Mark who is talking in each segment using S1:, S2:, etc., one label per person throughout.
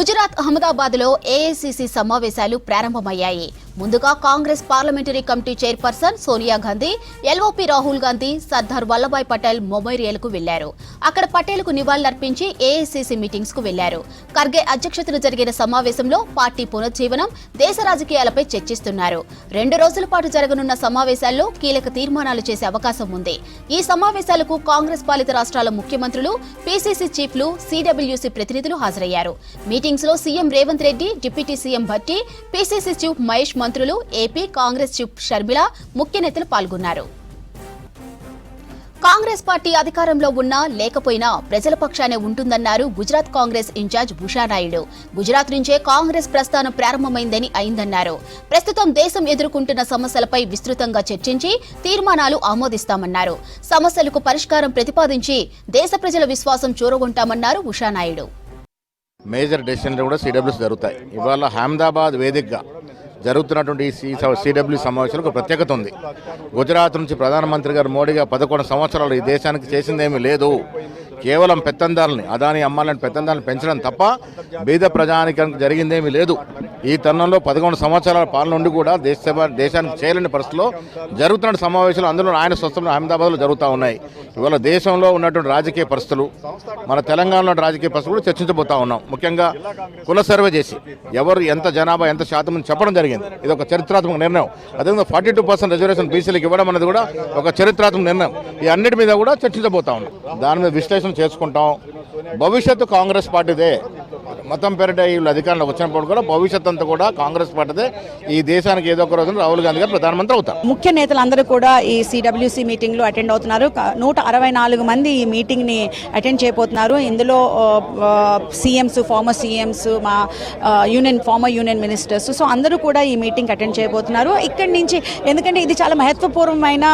S1: గుజరాత్ అహ్మదాబాద్ లో ఏఐసీసీ సమావేశాలు ప్రారంభమయ్యాయి. ముందుగా Congress parliamentary committee chairperson Sonia Gandhi, LOP Rahul Gandhi Sardar Vallabhbhai Patel memorial కు వెళ్లారు. అక్కడ పటేల్ కు నివాళులర్పించి ఏఐసీసీ మీటింగ్స్ కు వెళ్లారు. ఖర్గే అధ్యక్షతన జరిగిన సమావేశంలో పార్టీ పునరుజ్జీవనం, దేశ రాజకీయాలపై చర్చిస్తున్నారు. 2 రోజుల పాటు జరగనున్న సమావేశాల్లో కీలక తీర్మానాలు చేసే అవకాశం ఉంది. ఈ సమావేశాలకు కాంగ్రెస్ పాలిత రాష్ట్రాల ముఖ్యమంత్రులు, పీసీసీ చీఫ్లు, సీడబ్ల్యూసీ ప్రతినిధులు హాజరయ్యారు. మీటింగ్స్ లో CM Revanth Reddy, deputy CM Bhatti, PCC chief Mahesh మంత్రులు, ఏపీ కాంగ్రెస్ చీఫ్ షర్మిల ముఖ్య నేతలు పాల్గొన్నారు. కాంగ్రెస్ పార్టీ అధికారంలో ఉన్నా లేకపోయినా ప్రజల పక్షానే ఉంటుందన్నారు గుజరాత్ కాంగ్రెస్ ఇన్ఛార్జ్ భూషానాయుడు. గుజరాత్ నుంచే కాంగ్రెస్ ప్రస్థానం ప్రారంభమైందని అయిందన్నారు. ప్రస్తుతం దేశం ఎదుర్కొంటున్న సమస్యలపై విస్తృతంగా చర్చించి తీర్మానాలు ఆమోదిస్తామన్నారు. సమస్యలకు పరిష్కారం ప్రతిపాదించి దేశ ప్రజల విశ్వాసం చూరగొంటామన్నారు భూషానాయుడు.
S2: మేజర్ డెసిషన్లు కూడా సిడబ్ల్యూసీ జరుగుతాయి. ఇవాళ అహ్మదాబాద్ వేదికగా జరుగుతున్నటువంటి ఈ సిడబ్ల్యూ సమావేశాలకు ఒక ప్రత్యేకత ఉంది. గుజరాత్ నుంచి ప్రధానమంత్రి గారు మోడీ గారు 11 సంవత్సరాలు ఈ దేశానికి చేసిందేమీ లేదు. కేవలం పెత్తందారులని, అదాని అమ్మాలని పెత్తందారులను పెంచడం తప్ప బీద ప్రజానికానికి జరిగిందేమీ లేదు. ఈ తరుణంలో 11 సంవత్సరాల పాలన నుండి కూడా దేశానికి చేయలేని పరిస్థితిలో జరుగుతున్న సమావేశాలు అందులో ఆయన స్వస్థంలో అహ్మదాబాద్లో జరుగుతూ ఉన్నాయి. ఇవాళ దేశంలో ఉన్నటువంటి రాజకీయ పరిస్థితులు, మన తెలంగాణలో రాజకీయ పరిస్థితులు కూడా చర్చించబోతా ఉన్నాం. ముఖ్యంగా కుల సర్వే చేసి ఎవరు ఎంత జనాభా ఎంత శాతం చెప్పడం జరిగింది. ఇది ఒక చరిత్రాత్మక నిర్ణయం. అదేవిధంగా 42% రిజర్వేషన్ బీసీలకు ఇవ్వడం అనేది కూడా ఒక చరిత్రాత్మక నిర్ణయం. ఈ అన్నిటి మీద కూడా చర్చించబోతా ఉన్నాం. దాని మీద విశ్లేషణ చేసుకుంటాం. భవిష్యత్తు కాంగ్రెస్ పార్టీదే. మతం పేరిట వీళ్ళు అధికారంలోకి వచ్చినప్పుడు కూడా భవిష్యత్ అంతా కూడా కాంగ్రెస్ పార్టీదే. ఈ దేశానికి ఏదో ఒక రోజు రాహుల్ గాంధీ గారు ప్రధానమంత్రి అవుతారు.
S3: ముఖ్య నేతలందరూ కూడా ఈ సిడబ్ల్యూసీ మీటింగ్ లో అటెండ్ అవుతున్నారు. 164 మంది ఈ మీటింగ్ ని అటెండ్ చేయబోతున్నారు. ఇందులో సీఎంస్, ఫార్మర్ సీఎంస్, మా ఫార్మర్ యూనియన్ మినిస్టర్స్, సో అందరూ కూడా ఈ మీటింగ్ అటెండ్ చేయబోతున్నారు. ఇక్కడి నుంచి ఎందుకంటే ఇది చాలా మహత్వపూర్వమైన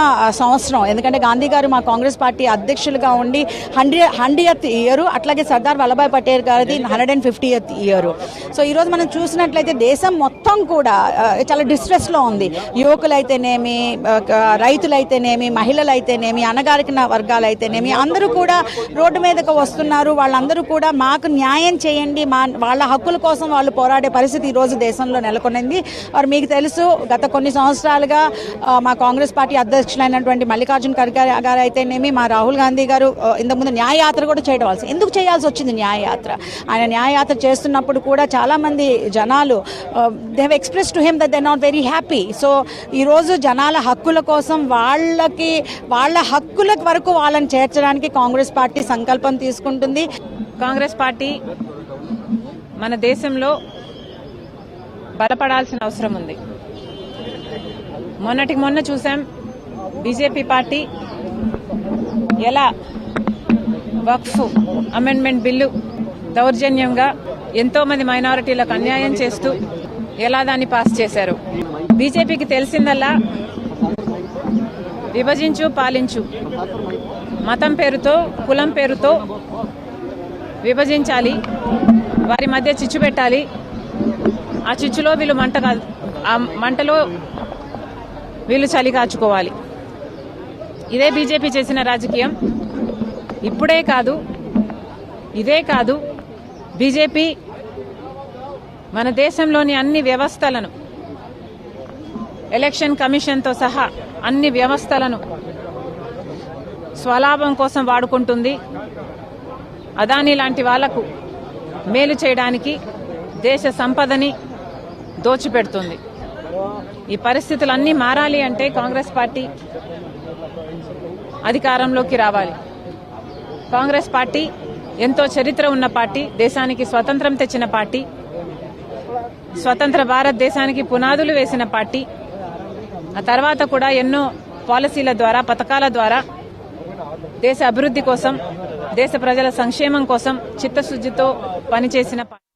S3: సంవత్సరం. ఎందుకంటే గాంధీ గారు మా కాంగ్రెస్ పార్టీ అధ్యక్షులుగా ఉండి 100th ఇయర్, అట్లాగే సర్దార్ వల్లభాయ్ పటేల్ గారిది 150th ఇయర్. సో ఈరోజు మనం చూసినట్లయితే దేశం మొత్తం కూడా చాలా డిస్ట్రెస్లో ఉంది. యువకులైతేనేమి, రైతులైతేనేమి, మహిళలైతేనేమి, అణగారిన వర్గాలైతేనేమి అందరూ కూడా రోడ్డు మీదకు వస్తున్నారు. వాళ్ళందరూ కూడా మాకు న్యాయం చేయండి, వాళ్ళ హక్కుల కోసం వాళ్ళు పోరాడే పరిస్థితి ఈరోజు దేశంలో నెలకొనింది. మరి మీకు తెలుసు, గత కొన్ని సంవత్సరాలుగా మా కాంగ్రెస్ పార్టీ అధ్యక్షులైనటువంటి మల్లికార్జున్ ఖర్గే గారు అయితేనేమి, మా రాహుల్ గాంధీ గారు ఇంతకుముందు న్యాయయాత్ర కూడా చేయడం. ఎందుకు చేయాల్సి వచ్చింది న్యాయయాత్ర? ఆయన న్యాయయాత్ర చేస్తున్నప్పుడు కూడా చాలామంది జనాలు they have express to him that they not very happy. So ఈరోజు జనాల హక్కుల కోసం వాళ్ళ హక్కుల వరకు వాళ్ళని చేర్చడానికి కాంగ్రెస్ పార్టీ సంకల్పం తీసుకుంటుంది.
S4: కాంగ్రెస్ పార్టీ మన దేశంలో బలపడాల్సిన అవసరం ఉంది. మొన్న చూసాం బీజేపీ పార్టీ ఎలా వక్ఫ్ అమెండ్మెంట్ బిల్లు దౌర్జన్యంగా ఎంతో మంది మైనారిటీలకు అన్యాయం చేస్తూ ఎలా దాన్ని పాస్ చేశారు. బీజేపీకి తెలిసిందల్లా విభజించు, పాలించు, మతం పేరుతో, కులం పేరుతో విభజించాలి, వారి మధ్య చిచ్చు పెట్టాలి. ఆ చిచ్చులో వీళ్ళు ఆ మంటలో వీళ్ళు చలి కాచుకోవాలి. ఇదే బీజేపీ చేసిన రాజకీయం. ఇప్పుడే కాదు, ఇదే కాదు, బీజేపీ మన దేశంలోని అన్ని వ్యవస్థలను, ఎలక్షన్ కమిషన్తో సహా అన్ని వ్యవస్థలను స్వలాభం కోసం వాడుకుంటుంది. అదానీ లాంటి వాళ్లకు మేలు చేయడానికి దేశ సంపదని దోచిపెడుతుంది. ఈ పరిస్థితులన్నీ మారాలి అంటే కాంగ్రెస్ పార్టీ అధికారంలోకి రావాలి. కాంగ్రెస్ పార్టీ ఎంతో చరిత్ర ఉన్న పార్టీ, దేశానికి స్వతంత్రం తెచ్చిన పార్టీ, స్వతంత్ర భారతదేశానికి పునాదులు వేసిన పార్టీ. ఆ తర్వాత కూడా ఎన్నో పాలసీల ద్వారా, పథకాల ద్వారా దేశ అభివృద్ధి కోసం, దేశ ప్రజల సంక్షేమం కోసం చిత్తశుద్ధితో పనిచేసిన పార్టీ.